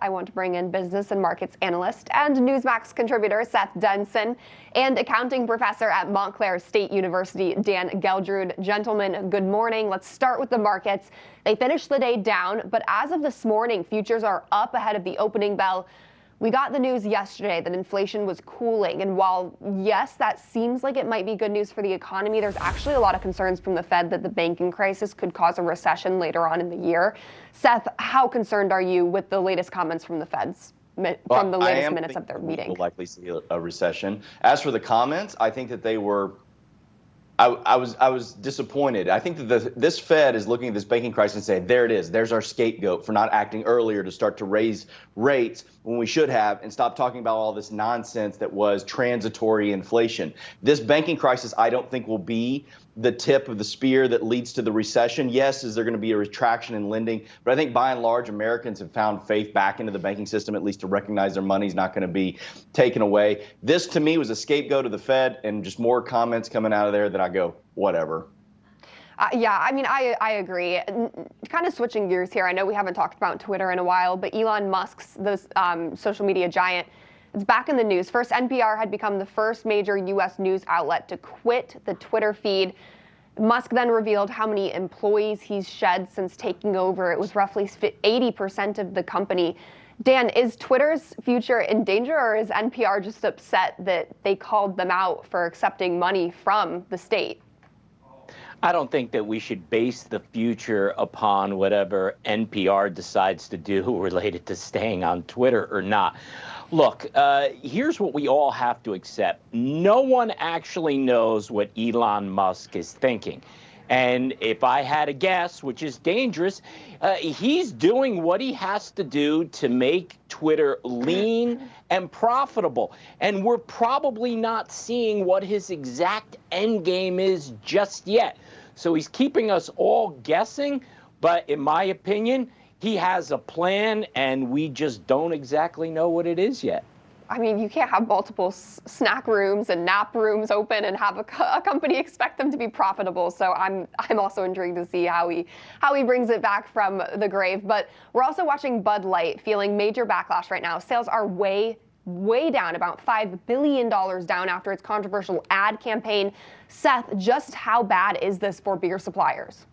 I want to bring in business and markets analyst and Newsmax contributor Seth Denson and accounting professor at Montclair State University, Dan Geldrud. Gentlemen, good morning. Let's start with the markets. They finished the day down, but as of this morning, futures are up ahead of the opening bell. We got the news yesterday that inflation was cooling, and while, yes, that seems like it might be good news for the economy, there's actually a lot of concerns from the Fed that the banking crisis could cause a recession later on in the year. Seth, how concerned are you with the latest comments from the Feds, from the latest minutes of their meeting? We'll likely see a recession. As for the comments, I think that they were I was disappointed. I think that this Fed is looking at this banking crisis and saying, there it is. There's our scapegoat for not acting earlier to start to raise rates when we should have and stop talking about all this nonsense that was transitory inflation. This banking crisis, I don't think, will be the tip of the spear that leads to the recession. Yes, is there going to be a retraction in lending? But I think by and large, Americans have found faith back into the banking system, at least to recognize their money's not going to be taken away. This, to me, was a scapegoat of the Fed, and just more comments coming out of there that I go, whatever. Yeah, I mean, I agree. Kind of switching gears here. I know we haven't talked about Twitter in a while, but Elon Musk's social media giant, it's back in the news. First, NPR had become the first major U.S. news outlet to quit the Twitter feed. Musk then revealed how many employees he's shed since taking over. It was roughly 80% of the company. Dan, is Twitter's future in danger, or is NPR just upset that they called them out for accepting money from the state? I don't think that we should base the future upon whatever NPR decides to do related to staying on Twitter or not. Look, here's what we all have to accept. No one actually knows what Elon Musk is thinking. And if I had a guess, which is dangerous, he's doing what he has to do to make Twitter lean and profitable. And we're probably not seeing what his exact end game is just yet. So he's keeping us all guessing. But in my opinion, he has a plan, and we just don't exactly know what it is yet. I mean, you can't have multiple snack rooms and nap rooms open and have a company expect them to be profitable. So I'm also intrigued to see how he brings it back from the grave. But we're also watching Bud Light feeling major backlash right now. Sales are way down, about $5 billion down after its controversial ad campaign. Seth, just how bad is this for beer suppliers?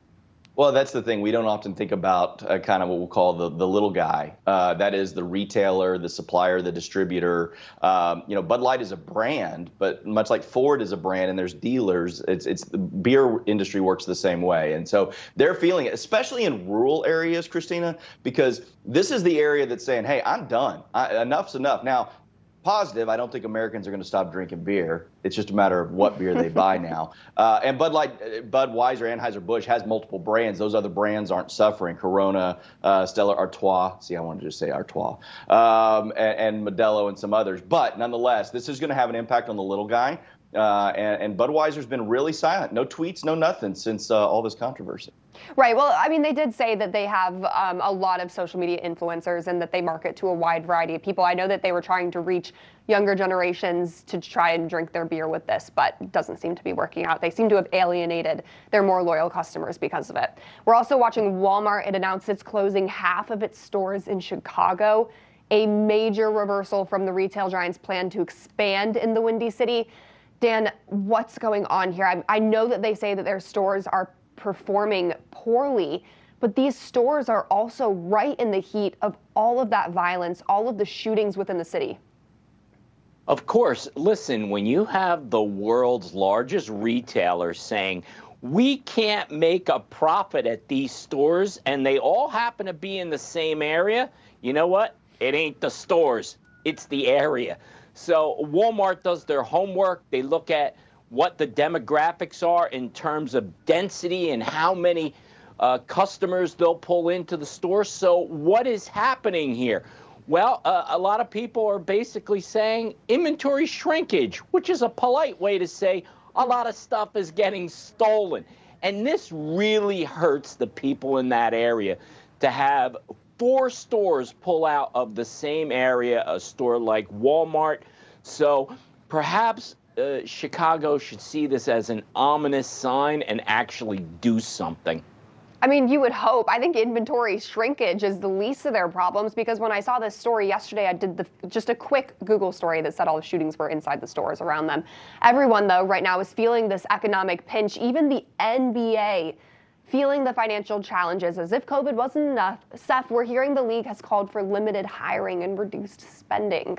Well, that's the thing. We don't often think about kind of what we'll call the little guy. That is the retailer, the supplier, the distributor. Bud Light is a brand, but much like Ford is a brand and there's dealers, it's the beer industry works the same way. And so they're feeling it, especially in rural areas, Christina, because this is the area that's saying, hey, I'm done. Enough's enough. Now, positive, I don't think Americans are going to stop drinking beer. It's just a matter of what beer they buy now. And Bud Light, Budweiser, Anheuser-Busch has multiple brands. Those other brands aren't suffering. Corona, Stella Artois. See, I wanted to just say Artois. And Modelo and some others. But nonetheless, this is going to have an impact on the little guy. And Budweiser's been really silent. No tweets, no nothing since all this controversy. Right. Well, I mean, they did say that they have a lot of social media influencers and that they market to a wide variety of people. I know that they were trying to reach younger generations to try and drink their beer with this, but it doesn't seem to be working out. They seem to have alienated their more loyal customers because of it. We're also watching Walmart. It announced it's closing half of its stores in Chicago, a major reversal from the retail giant's plan to expand in the Windy City. Dan, what's going on here? I know that they say that their stores are performing poorly, but these stores are also right in the heat of all of that violence, all of the shootings within the city. Of course. Listen, when you have the world's largest retailer saying, we can't make a profit at these stores, and they all happen to be in the same area, you know what? It ain't the stores, it's the area. So Walmart does their homework. They look at what the demographics are in terms of density and how many customers they'll pull into the store. So what is happening here? Well, a lot of people are basically saying inventory shrinkage, which is a polite way to say a lot of stuff is getting stolen. And this really hurts the people in that area to have 4 stores pull out of the same area, a store like Walmart. So perhaps Chicago should see this as an ominous sign and actually do something. I mean, you would hope. I think inventory shrinkage is the least of their problems, because when I saw this story yesterday, I did just a quick Google story that said all the shootings were inside the stores around them. Everyone, though, right now is feeling this economic pinch. Even the NBA feeling the financial challenges as if COVID wasn't enough. Seth, we're hearing the league has called for limited hiring and reduced spending.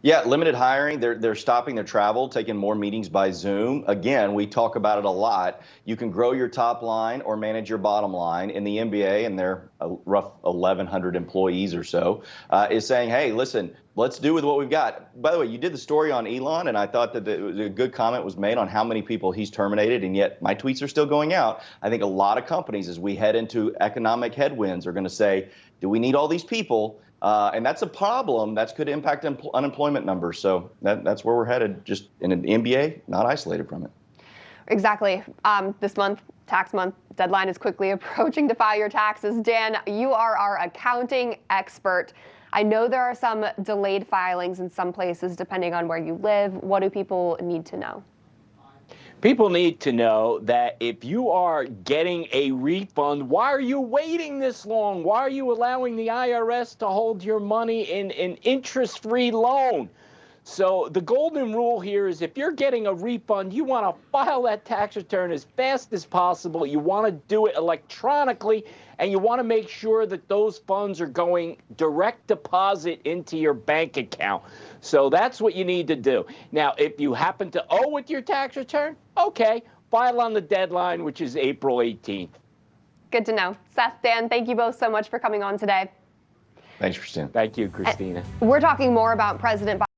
Yeah, limited hiring. They're stopping their travel, taking more meetings by Zoom. Again, we talk about it a lot. You can grow your top line or manage your bottom line. In the NBA, and they're a rough 1,100 employees or so, is saying, hey, listen, let's do with what we've got. By the way, you did the story on Elon, and I thought that a good comment was made on how many people he's terminated, and yet my tweets are still going out. I think a lot of companies, as we head into economic headwinds, are going to say, do we need all these people? And that's a problem that could impact unemployment numbers. So that's where we're headed, just in an NBA, not isolated from it. Exactly. This month, tax month, deadline is quickly approaching to file your taxes. Dan, you are our accounting expert. I know there are some delayed filings in some places depending on where you live. What do people need to know? People need to know that if you are getting a refund, why are you waiting this long? Why are you allowing the IRS to hold your money in an interest-free loan? So the golden rule here is if you're getting a refund, you want to file that tax return as fast as possible. You want to do it electronically, and you want to make sure that those funds are going direct deposit into your bank account. So that's what you need to do. Now, if you happen to owe with your tax return, okay, file on the deadline, which is April 18th. Good to know. Seth, Dan, thank you both so much for coming on today. Thanks, Christina. Thank you, Christina. We're talking more about President Biden.